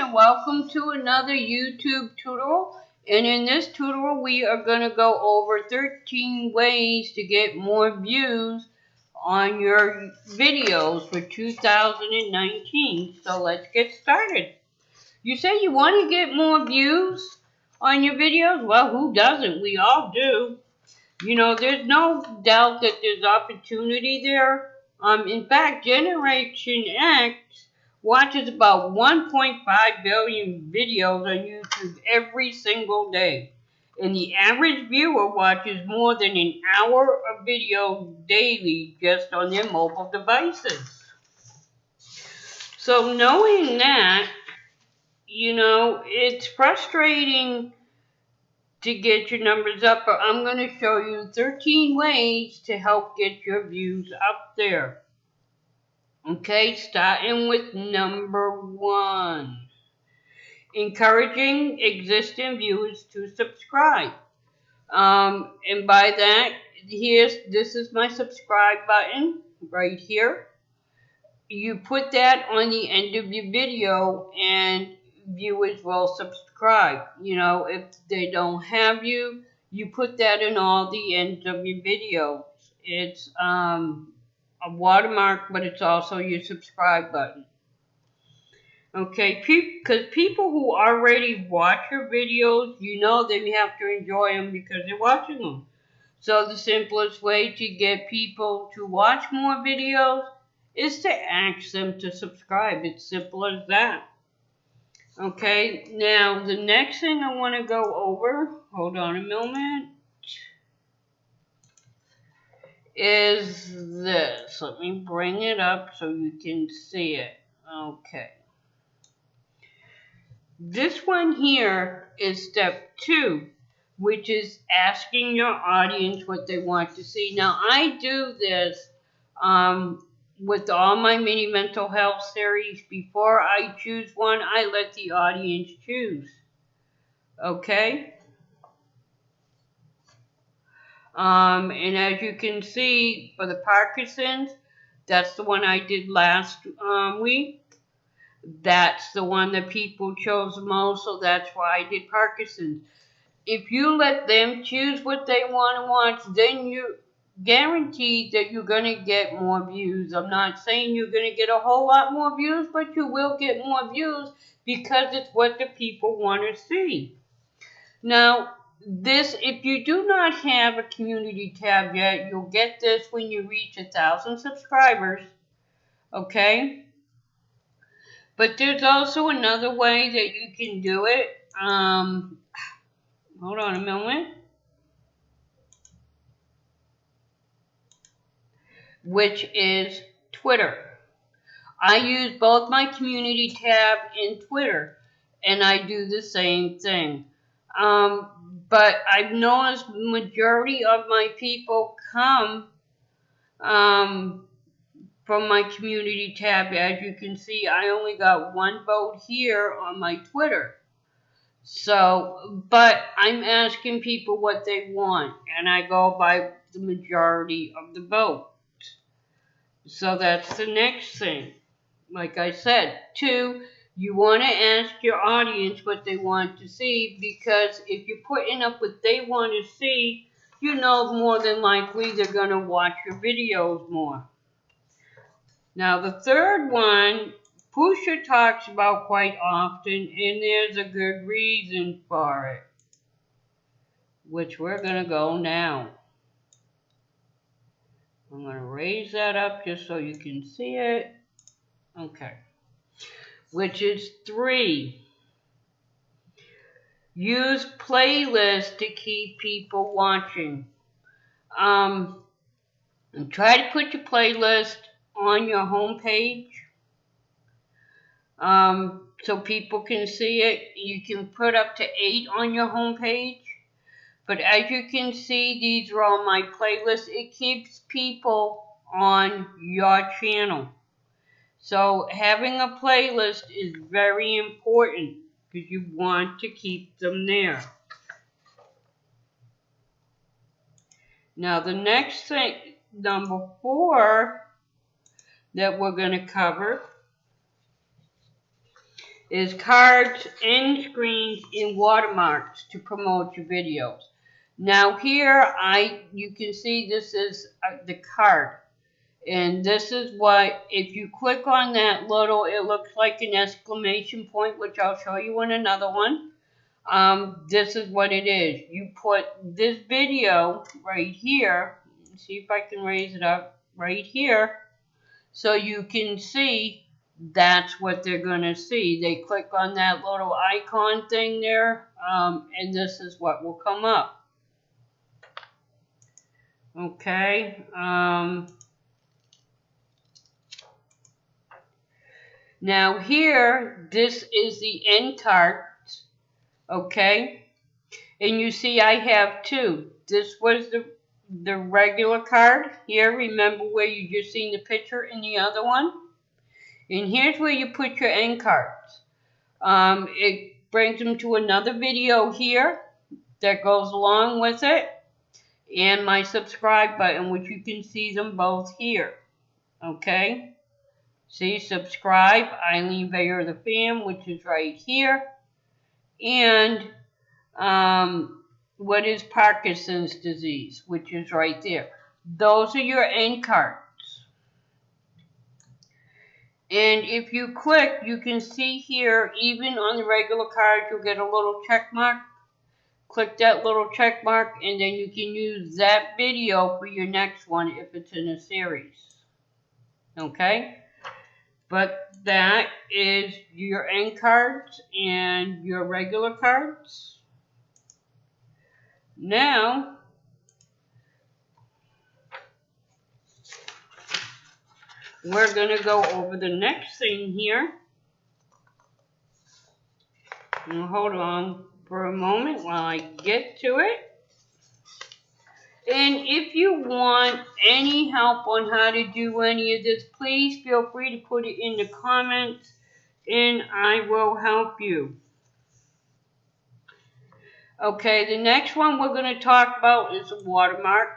and welcome to another YouTube tutorial. And in this tutorial, we are going to go over 13 ways to get more views on your videos for 2019. So let's get started. You say you want to get more views on your videos? Well, who doesn't? We all do. You know, there's no doubt that there's opportunity there. In fact, Generation X watches about 1.5 billion videos on YouTube every single day. And the average viewer watches more than an hour of video daily just on their mobile devices. So knowing that, you know, it's frustrating to get your numbers up, but I'm going to show you 13 ways to help get your views up there. Okay, starting with number 1. Encouraging existing viewers to subscribe. And by that, this is my subscribe button right here. You put that on the end of your video and viewers will subscribe. You know, if they don't have you, you put that in all the ends of your videos. It's a watermark, but it's also your subscribe button. Okay, because people who already watch your videos, you know they have to enjoy them because they're watching them. So the simplest way to get people to watch more videos is to ask them to subscribe. It's simple as that. Okay, now the next thing I want to go over, hold on a moment, is this. Let me bring it up so you can see it. Okay. This one here is step 2, which is asking your audience what they want to see. Now, I do this with all my mini mental health series. Before I choose one, I let the audience choose. Okay? And as you can see, for the Parkinson's, that's the one I did last week. That's the one that people chose the most, so that's why I did Parkinson's. If you let them choose what they want to watch, then you're guaranteed that you're going to get more views. I'm not saying you're going to get a whole lot more views, but you will get more views because it's what the people want to see. Now, if you do not have a community tab yet, you'll get this when you reach 1,000 subscribers. Okay? But there's also another way that you can do it. Hold on a moment. Which is Twitter. I use both my community tab and Twitter, and I do the same thing. But I've noticed majority of my people come from my community tab. As you can see, I only got 1 vote here on my Twitter. So, but I'm asking people what they want, and I go by the majority of the vote. So that's the next thing. Like I said, 2, you want to ask your audience what they want to see, because if you're putting up what they want to see, you know more than likely they're going to watch your videos more. Now the third one, Pusha talks about quite often, and there's a good reason for it, which we're going to go now. I'm going to raise that up just so you can see it. Okay. Which is 3. Use playlists to keep people watching. Try to put your playlist on your home page so people can see it. You can put up to 8 on your home page. But as you can see, these are all my playlists. It keeps people on your channel. So having a playlist is very important because you want to keep them there. Now the next thing, number 4, that we're going to cover is cards, end screens, and watermarks to promote your videos. Now here, you can see this is the card. And this is what, if you click on that little, it looks like an exclamation point, which I'll show you in another one. This is what it is. You put this video right here. Let's see if I can raise it up right here. So you can see that's what they're going to see. They click on that little icon thing there, and this is what will come up. Okay. Now here, this is the end cards, okay? And you see I have two. This was the regular card here. Remember where you just seen the picture in the other one? And here's where you put your end cards. It brings them to another video here that goes along with it. And my subscribe button, which you can see them both here, okay? See, subscribe, Eileen Veilleux The Fam, which is right here. And what is Parkinson's disease, which is right there. Those are your end cards. And if you click, you can see here, even on the regular card, you'll get a little check mark. Click that little check mark, and then you can use that video for your next one if it's in a series. Okay? But that is your end cards and your regular cards. Now, we're going to go over the next thing here. Now, hold on for a moment while I get to it. And if you want any help on how to do any of this, please feel free to put it in the comments and I will help you. Okay, the next one we're going to talk about is a watermark.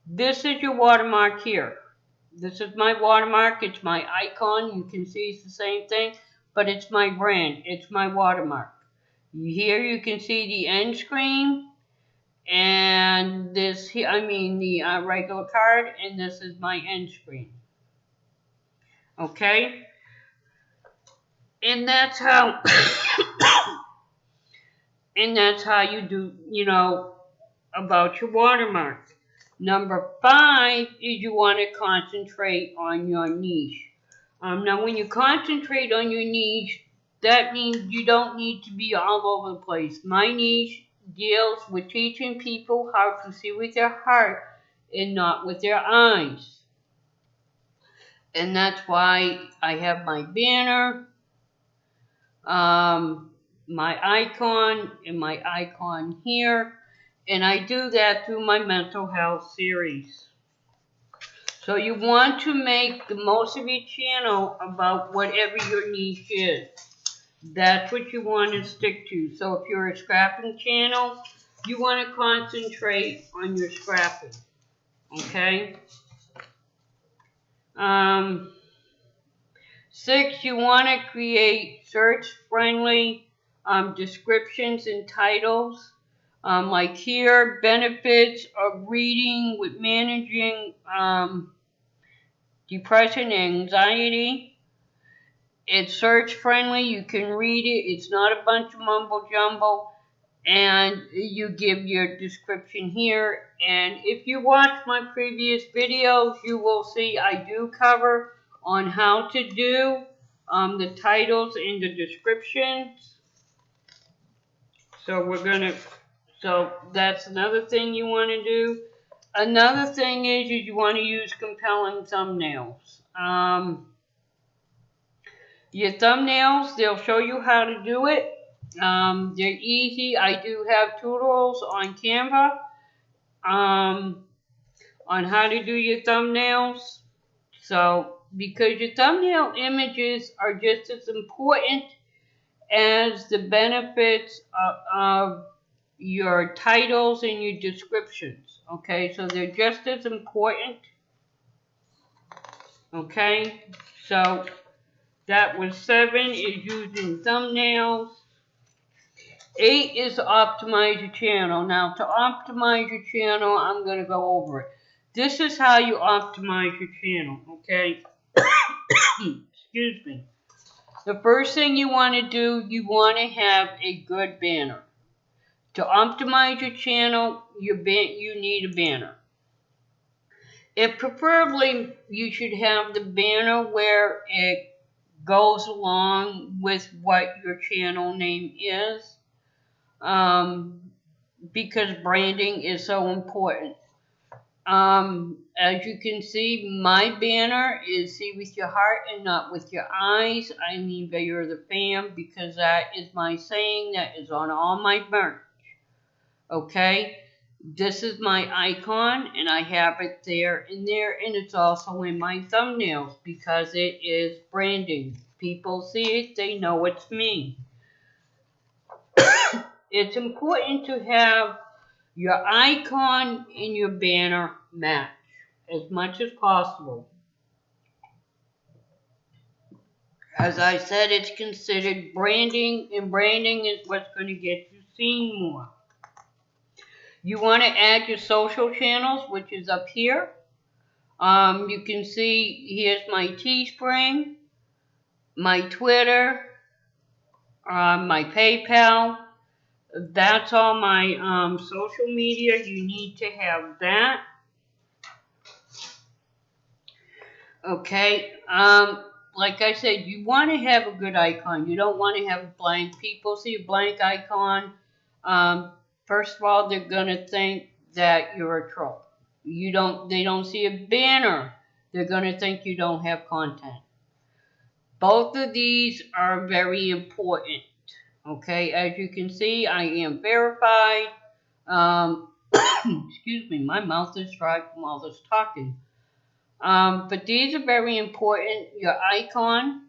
This is your watermark here. This is my watermark. It's my icon. You can see it's the same thing, but it's my brand. It's my watermark. Here you can see the end screen. And this here, the regular card, and this is my end screen. Okay? And that's how, you do, about your watermark. Number 5 is you want to concentrate on your niche. Now, when you concentrate on your niche, that means you don't need to be all over the place. My niche deals with teaching people how to see with their heart and not with their eyes. And that's why I have my banner, my icon, and my icon here. And I do that through my mental health series. So you want to make the most of your channel about whatever your niche is. That's what you want to stick to. So if you're a scrapping channel, you want to concentrate on your scrapping. Okay? 6, you want to create search-friendly descriptions and titles. Like here, benefits of reading with managing depression and anxiety. It's search friendly. You can read it. It's not a bunch of mumbo jumbo. And you give your description here. And if you watch my previous videos, you will see I do cover on how to do the titles and the descriptions. So that's another thing you want to do. Another thing is you want to use compelling thumbnails. Your thumbnails, they'll show you how to do it. They're easy. I do have tutorials on Canva on how to do your thumbnails. So, because your thumbnail images are just as important as the benefits of your titles and your descriptions. Okay, so they're just as important. Okay, so That was 7 is using thumbnails. 8 is to optimize your channel. Now, to optimize your channel, I'm going to go over it. This is how you optimize your channel, okay? Excuse me. The first thing you want to do, you want to have a good banner. To optimize your channel, you need a banner. And preferably, you should have the banner where it goes along with what your channel name is. Because branding is so important. As you can see, my banner is see with your heart and not with your eyes. Eileen Veilleux The Fam, because that is my saying that is on all my merch. Okay? This is my icon, and I have it there, and it's also in my thumbnails because it is branding. People see it, they know it's me. It's important to have your icon and your banner match as much as possible. As I said, it's considered branding, and branding is what's going to get you seen more. You want to add your social channels, which is up here. You can see here's my Teespring, my Twitter, my PayPal. That's all my social media. You need to have that. Okay. Like I said, you want to have a good icon. You don't want to have a blank. People see a blank icon. First of all, they're gonna think that you're a troll. They don't see a banner. They're gonna think you don't have content. Both of these are very important. Okay, as you can see, I am verified. Excuse me, my mouth is dry from all this talking. But these are very important. Your icon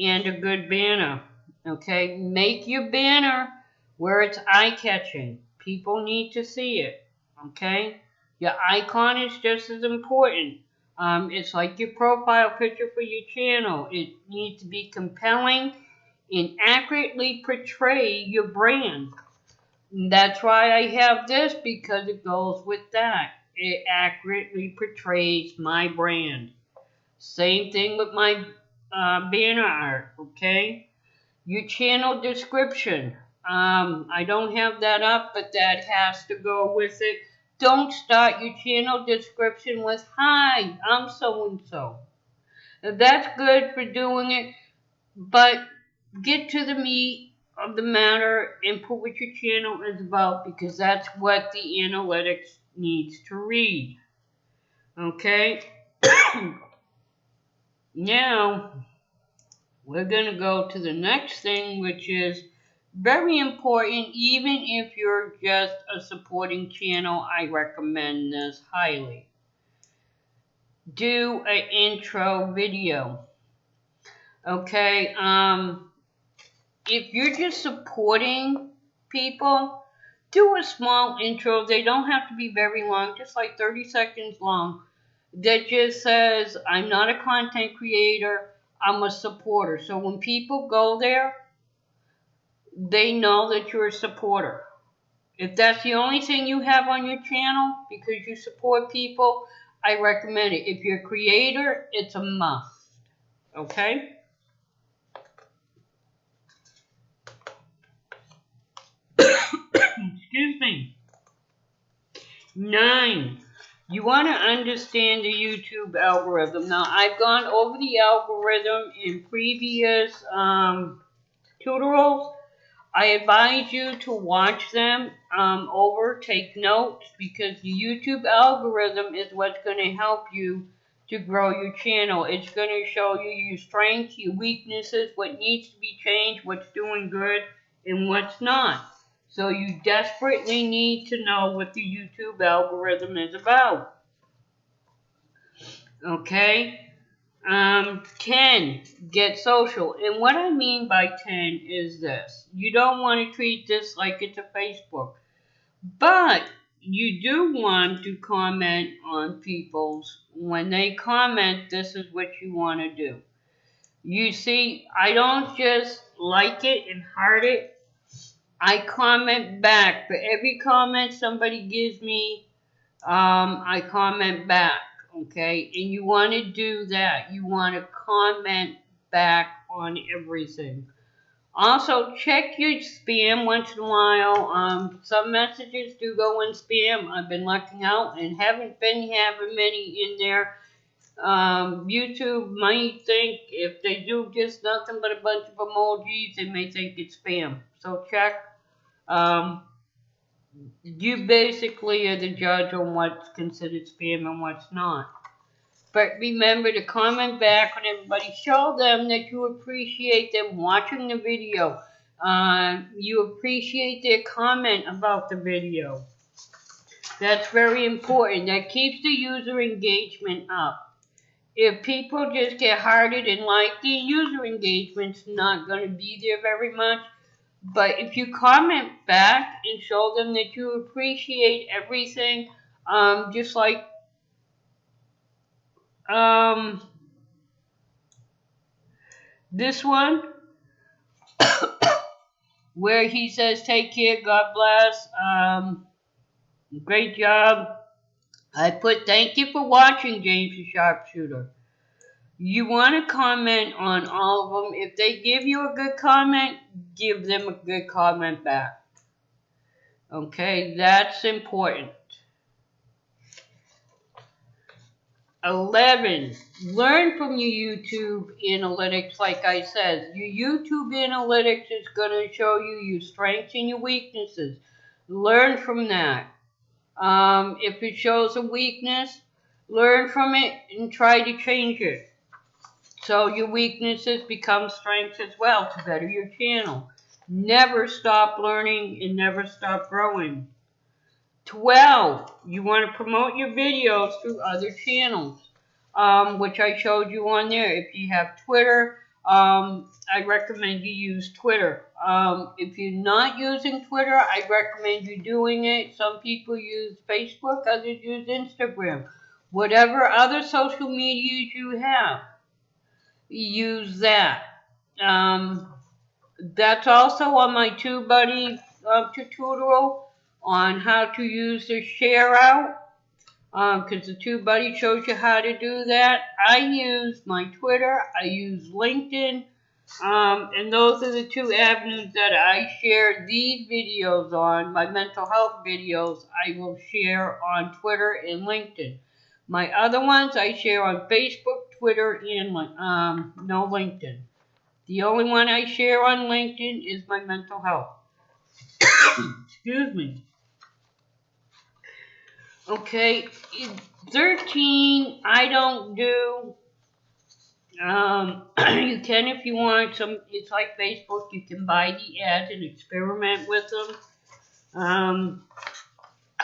and a good banner. Okay, make your banner where it's eye-catching. People need to see it. Okay, your icon is just as important. It's like your profile picture for your channel. It needs to be compelling and accurately portray your brand. And that's why I have this, because it goes with that. It accurately portrays my brand. Same thing with my banner art, okay? Your channel description. I don't have that up, but that has to go with it. Don't start your channel description with, "Hi, I'm so-and-so." That's good for doing it, but get to the meat of the matter and put what your channel is about, because that's what the analytics needs to read. Okay? Now, we're going to go to the next thing, which is very important. Even if you're just a supporting channel, I recommend this highly. Do an intro video. Okay? If you're just supporting people, do a small intro. They don't have to be very long, just like 30 seconds long. That just says, "I'm not a content creator, I'm a supporter." So when people go there, they know that you're a supporter. If that's the only thing you have on your channel because you support people, I recommend it. If you're a creator, it's a must. Okay? Excuse me. 9. You want to understand the YouTube algorithm. Now, I've gone over the algorithm in previous tutorials. I advise you to watch them over, take notes, because the YouTube algorithm is what's going to help you to grow your channel. It's going to show you your strengths, your weaknesses, what needs to be changed, what's doing good, and what's not. So you desperately need to know what the YouTube algorithm is about. Okay? 10, get social. And what I mean by 10 is this. You don't want to treat this like it's a Facebook. But you do want to comment on people's. When they comment, this is what you want to do. You see, I don't just like it and heart it. I comment back. For every comment somebody gives me, I comment back. Okay? And you want to do that. You want to comment back on everything. Also, check your spam once in a while. Some messages do go in spam. I've been looking out and haven't been having many in there. YouTube might think if they do just nothing but a bunch of emojis, they may think it's spam. So check. Um, you basically are the judge on what's considered spam and what's not. But remember to comment back on everybody. Show them that you appreciate them watching the video. You appreciate their comment about the video. That's very important. That keeps the user engagement up. If people just get hearted and like, the user engagement's not going to be there very much. But if you comment back and show them that you appreciate everything, just like this one, where he says, "Take care, God bless, great job." I put, "Thank you for watching, James the Sharpshooter." You want to comment on all of them. If they give you a good comment, give them a good comment back. Okay, that's important. 11. Learn from your YouTube analytics. Like I said, your YouTube analytics is going to show you your strengths and your weaknesses. Learn from that. If it shows a weakness, learn from it and try to change it. So your weaknesses become strengths as well to better your channel. Never stop learning and never stop growing. 12. You want to promote your videos through other channels, which I showed you on there. If you have Twitter, I recommend you use Twitter. If you're not using Twitter, I recommend you doing it. Some people use Facebook, others use Instagram. Whatever other social medias you have, use that. That's also on my TubeBuddy tutorial on how to use the share out, because the TubeBuddy shows you how to do that. I use my Twitter, I use LinkedIn, and those are the two avenues that I share these videos on. My mental health videos I will share on Twitter and LinkedIn. My other ones I share on Facebook, Twitter, and no LinkedIn. The only one I share on LinkedIn is my mental health. Excuse me. Okay, 13, I don't do. You can if you want. It's like Facebook. You can buy the ads and experiment with them.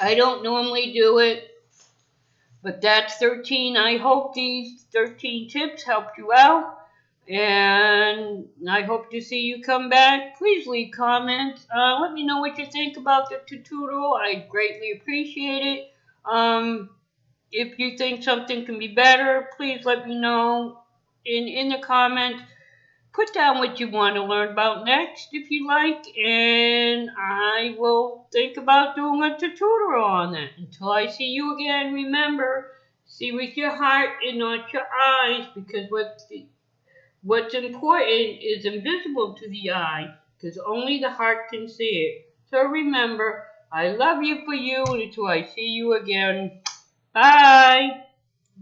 I don't normally do it, but that's 13. I hope these 13 tips helped you out. And I hope to see you come back. Please leave comments. Let me know what you think about the tutorial. I greatly appreciate it. If you think something can be better, please let me know in the comments. Put down what you want to learn about next if you like, and I will think about doing a tutorial on that. Until I see you again, remember, see with your heart and not your eyes, because what's important is invisible to the eye, because only the heart can see it. So remember, I love you for you, and until I see you again, bye!